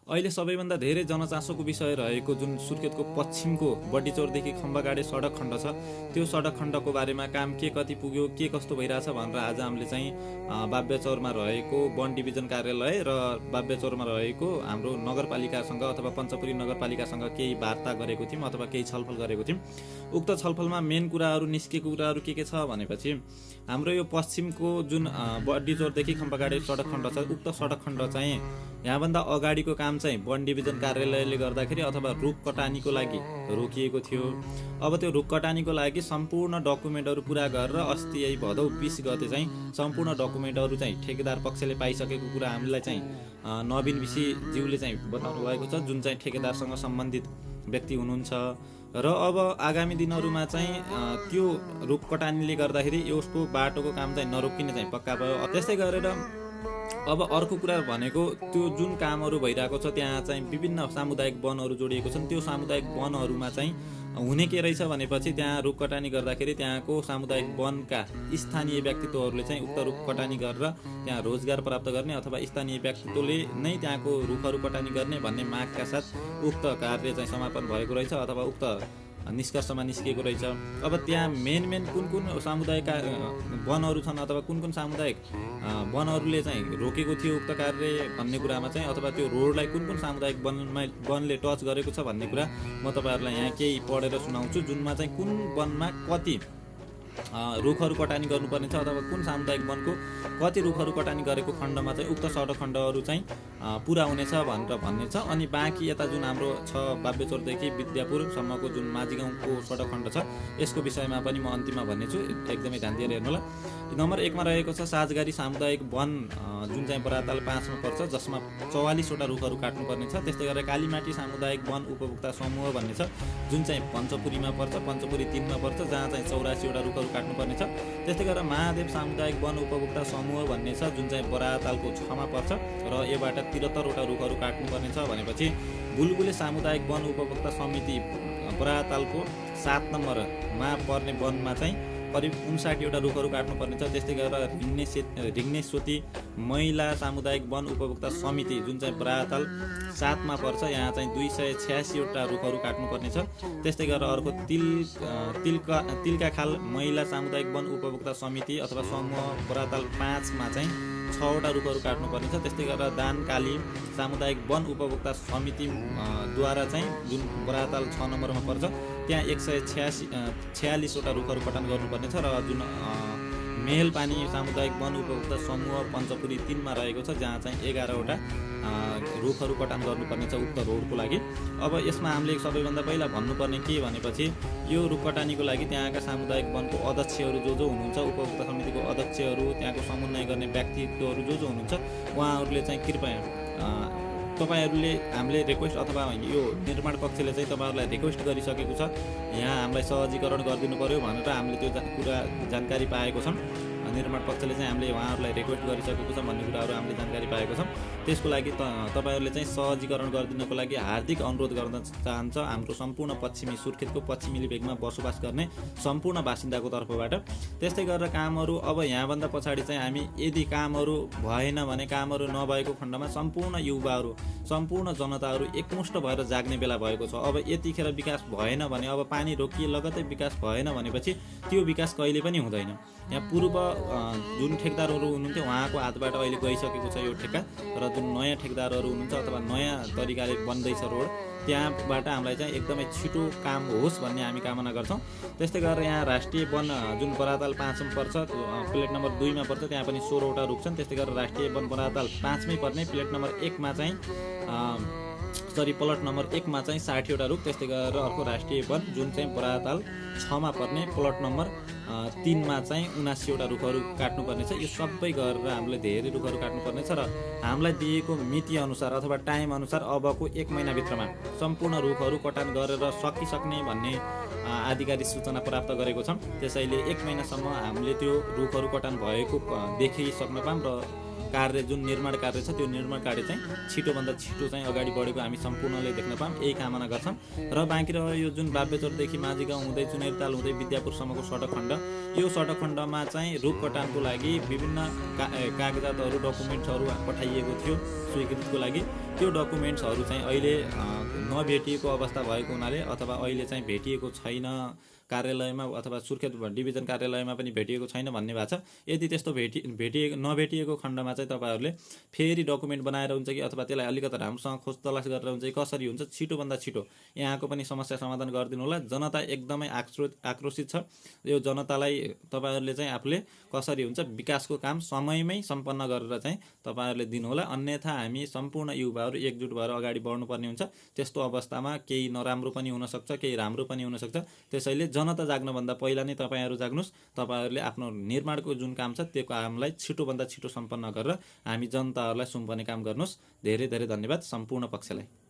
अहिले सबैभन्दा धेरै जनचासोको विषय रहेको जुन सुर्खेतको पश्चिमको बड्डीचौरदेखि खम्बागाडे सडक खण्ड छ, त्यो सडक खण्डको बारेमा काम के कति पुग्यो, के कस्तो भइरहेछ भनेर आज हामीले चाहिँ बाब्यचौरमा रहेको वन डिभिजन कार्यालय र बाब्यचौरमा रहेको हाम्रो नगरपालिकासँग अथवा पञ्चपुरी नगरपालिकासँग केही वार्ता गरेको थियौँ अथवा केही छलफल गरेको थियौँ। उक्त छलफलमा मेन कुराहरू निस्केको कुराहरू के छ भनेपछि हाम्रो यो पश्चिमको जुन बड्डीचौरदेखि खम्बागाडे सडक खण्ड छ, उक्त सडक खण्ड चाहिँ यहाँभन्दा अगाडिको काम चाहिँ वन डिभिजन कार्यालयले गर्दाखेरि अथवा रुख कटानीको लागि रोकिएको थियो। अब त्यो रुख कटानीको लागि सम्पूर्ण डकुमेन्टहरू पुरा गरेर अस्ति यही भदौ 20 गते चाहिँ सम्पूर्ण डकुमेन्टहरू चाहिँ ठेकेदार पक्षले पाइसकेको कुरा हामीलाई चाहिँ नवीन विशीज्यूले चाहिँ बताउनु भएको छ, जुन चाहिँ ठेकेदारसँग सम्बन्धित व्यक्ति हुनुहुन्छ। र अब आगामी दिनहरूमा चाहिँ त्यो रुख कटानीले गर्दाखेरि यसको बाटोको काम चाहिँ नरोकिने चाहिँ पक्का भयो। त्यस्तै गरेर अब अर्को कुरा भनेको त्यो जुन कामहरू भइरहेको छ त्यहाँ चाहिँ विभिन्न सामुदायिक वनहरू जोडिएको छन्। त्यो सामुदायिक वनहरूमा चाहिँ हुने के रहेछ भनेपछि त्यहाँ रुख कटानी गर्दाखेरि त्यहाँको सामुदायिक वनका स्थानीय व्यक्तित्वहरूले चाहिँ उक्त रुख कटानी गरेर त्यहाँ रोजगार प्राप्त गर्ने अथवा स्थानीय व्यक्तित्वले नै त्यहाँको रुखहरू कटानी गर्ने भन्ने मागका साथ उक्त कार्य चाहिँ समापन भएको रहेछ अथवा उक्त निष्कर्षमा निस्किएको रहेछ। अब त्यहाँ मेन कुन सामुदायिक वनहरू छन् अथवा कुन सामुदायिक वनहरूले चाहिँ रोकेको थियो उक्त कार्य भन्ने कुरामा चाहिँ अथवा त्यो रोडलाई कुन सामुदायिक वनले टच गरेको छ भन्ने कुरा म तपाईँहरूलाई यहाँ केही पढेर सुनाउँछु, जुनमा चाहिँ कुन वनमा कति रुखहरू कटानी गर्नुपर्ने छ अथवा कुन सामुदायिक वनको कति रुखहरू कटानी गरेको खण्डमा चाहिँ उक्त सडक खण्डहरू चाहिँ पुरा हुनेछ भनेर भन्ने छ। अनि बाँकी यता जुन हाम्रो छ बाब्यचौरदेखि विद्यापुरसम्मको जुन माझी गाउँको सडक खण्ड छ, यसको विषयमा पनि म अन्तिममा भन्नेछु, एकदमै ध्यान दिएर हेर्नु होला। नम्बर 1 मा रहेको छ साजगारी सामुदायिक वन, जुन चाहिँ बराताल 5 मा पर्छ, जसमा 44वटा रुखहरू काट्नुपर्ने छ। त्यस्तै गरेर कालीमाटी सामुदायिक वन उपभोक्ता समूह भन्ने छ, जुन चाहिँ पञ्चपुरीमा पर्छ, पञ्चपुरी 3 मा पर्छ, जहाँ चाहिँ 84वटा रुखहरू काट्नुपर्ने छ। त्यस्तै गरेर महादेव सामुदायिक वन उपभोक्ता समूह भन्ने छ, जुन चाहिँ बरातालको 6 मा पर्छ र यबाट 73वटा रुखहरू काट्नुपर्ने छ। भनेपछि बुलबुले सामुदायिक वन उपभोक्ता समिति बरातालको 7 नम्बरमा पर्ने वनमा चाहिँ करिब 59वटा रुखहरू काट्नुपर्ने छ। त्यस्तै गरेर रिग्नेश्वती महिला सामुदायिक वन उपभोक्ता समिति, जुन चाहिँ बराताल 7 मा पर्छ, यहाँ चाहिँ 286वटा रुखहरू काट्नुपर्ने छ। त्यस्तै गरेर अर्को तिलका खाल महिला सामुदायिक वन उपभोक्ता समिति अथवा समूह बराताल 5 मा चाहिँ 6वटा रुखहरू काट्नुपर्ने छ। त्यस्तै गरेर दानकाली सामुदायिक वन उपभोक्ता समिति द्वारा चाहिँ जुन बराताल 6 नम्बरमा पर्छ, त्यहाँ 146वटा रुखहरू कटान गर्नुपर्ने छ। र जुन मेलपानी सामुदायिक वन उपभोक्ता समूह पञ्चपुरी 3 मा रहेको छ, जहाँ चाहिँ 11वटा रुखहरू कटान गर्नुपर्ने छ उक्त रोडको लागि। अब यसमा हामीले सबैभन्दा पहिला भन्नुपर्ने के भनेपछि यो रुख कटानीको लागि त्यहाँका सामुदायिक वनको अध्यक्षहरू जो हुनुहुन्छ, उपभोक्ता समितिको अध्यक्षहरू, त्यहाँको समन्वय गर्ने व्यक्तित्वहरू जो हुनुहुन्छ, उहाँहरूले चाहिँ कृपया तपाईँहरूले हामीले रिक्वेस्ट अथवा यो निर्माण पक्षले चाहिँ तपाईँहरूलाई रिक्वेस्ट गरिसकेको छ, यहाँ हामीलाई सहजीकरण गरिदिनु पर्यो भनेर हामीले त्यो कुरा जानकारी पाएको छौँ। निर्माण पक्षले चाहिँ हामीले उहाँहरूलाई रिक्वेस्ट गरिसकेको छ भन्ने कुराहरू हामीले जानकारी पाएको छौँ। त्यसको लागि तपाईँहरूले चाहिँ सहजीकरण गरिदिनको लागि हार्दिक अनुरोध गर्न चाहन्छ हाम्रो सम्पूर्ण पश्चिमी सुर्खेतको पश्चिमी भेगमा बसोबास गर्ने सम्पूर्ण बासिन्दाको तर्फबाट। त्यस्तै गरेर कामहरू अब यहाँभन्दा पछाडि चाहिँ हामी यदि कामहरू भएन भने, कामहरू नभएको खण्डमा सम्पूर्ण युवाहरू, सम्पूर्ण जनताहरू एकमुष्ट भएर जाग्ने बेला भएको छ। अब यतिखेर विकास भएन भने, अब पानी रोकिए लगतै विकास भएन भनेपछि त्यो विकास कहिले पनि हुँदैन। यहाँ पूर्व जुन ठेकदारहरू हुनुहुन्थ्यो उहाँको हातबाट अहिले गइसकेको छ यो ठेक्का, र जुन नयाँ ठेकदारहरू हुनुहुन्छ अथवा नयाँ तरिकाले बन्दैछ रोड, त्यहाँबाट हामीलाई चाहिँ एकदमै छिटो काम होस् भन्ने हामी कामना गर्छौँ। त्यस्तै गरेर यहाँ राष्ट्रिय वन जुन बराताल 5 मा पर्छ, प्लेट नम्बर 2 मा पर्छ, त्यहाँ पनि 16वटा रुख छन्। त्यस्तै गरेर राष्ट्रिय वन बराताल 5 मै पर्ने प्लेट नम्बर 1 मा चाहिँ प्लट नम्बर 1 मा चाहिँ 60वटा रुख। त्यस्तै गरेर अर्को राष्ट्रिय वन जुन चाहिँ बराताल 6 मा पर्ने प्लट नम्बर 3 मा चाहिँ 79वटा रुखहरू काट्नुपर्ने छ। यो सबै गरेर हामीले धेरै रुखहरू काट्नुपर्ने छ र हामीलाई दिएको मिति अनुसार अथवा टाइम अनुसार अबको 1 महिनाभित्रमा सम्पूर्ण रुखहरू कटान गरेर सकिसक्ने भन्ने आधिकारिक सूचना प्राप्त गरेको छौँ। त्यसैले 1 महिनासम्म हामीले त्यो रुखहरू कटान भएको देखिसक्न पाऊँ र कार्य जुन निर्माण कार्य छ त्यो निर्माण कार्य चाहिँ छिटोभन्दा छिटो चाहिँ अगाडि बढेको हामी सम्पूर्णले देख्न पाऊँ, यही कामना गर्छौँ। र बाँकी रह्यो यो जुन बाब्यचौरदेखि माझी गाउँ हुँदै चुनेरताल हुँदै विद्यापुरसम्मको सडक खण्ड, यो सडक खण्डमा चाहिँ रुख कटानको लागि विभिन्न कागजातहरू, डकुमेन्ट्सहरू पठाइएको थियो स्वीकृतिको लागि। त्यो डकुमेन्ट्सहरू चाहिँ अहिले नभेटिएको अवस्था भएको हुनाले अथवा अहिले चाहिँ भेटिएको छैन कार्यालयमा अथवा सुर्खेत डिभिजन कार्यालयमा पनि भेटिएको छैन भन्ने भएको छ। यदि त्यस्तो नभेटिएको खण्डमा चाहिँ तपाईँहरूले फेरि डकुमेन्ट बनाएर हुन्छ कि अथवा त्यसलाई अलिकति राम्रोसँग खोज तलास गरेर हुन्छ कि कसरी हुन्छ छिटोभन्दा छिटो यहाँको पनि समस्या समाधान गरिदिनु होला। जनता एकदमै आक्रोशित छ। यो जनतालाई तपाईँहरूले चाहिँ आफूले कसरी हुन्छ विकासको काम समयमै सम्पन्न गरेर चाहिँ तपाईँहरूले दिनुहोला। अन्यथा हामी सम्पूर्ण युवाहरू एकजुट भएर अगाडि बढ्नुपर्ने हुन्छ। त्यस्तो अवस्थामा केही नराम्रो पनि हुनसक्छ, केही राम्रो पनि हुनसक्छ। त्यसैले जनता जाग्नुभन्दा पहिला नै तपाईँहरू जाग्नुहोस्। तपाईँहरूले आफ्नो निर्माणको जुन काम छ त्यो कामलाई छिटोभन्दा छिटो सम्पन्न गरेर हामी जनताहरूलाई सुम्पने काम गर्नुहोस्। धेरै धेरै धन्यवाद सम्पूर्ण पक्षलाई।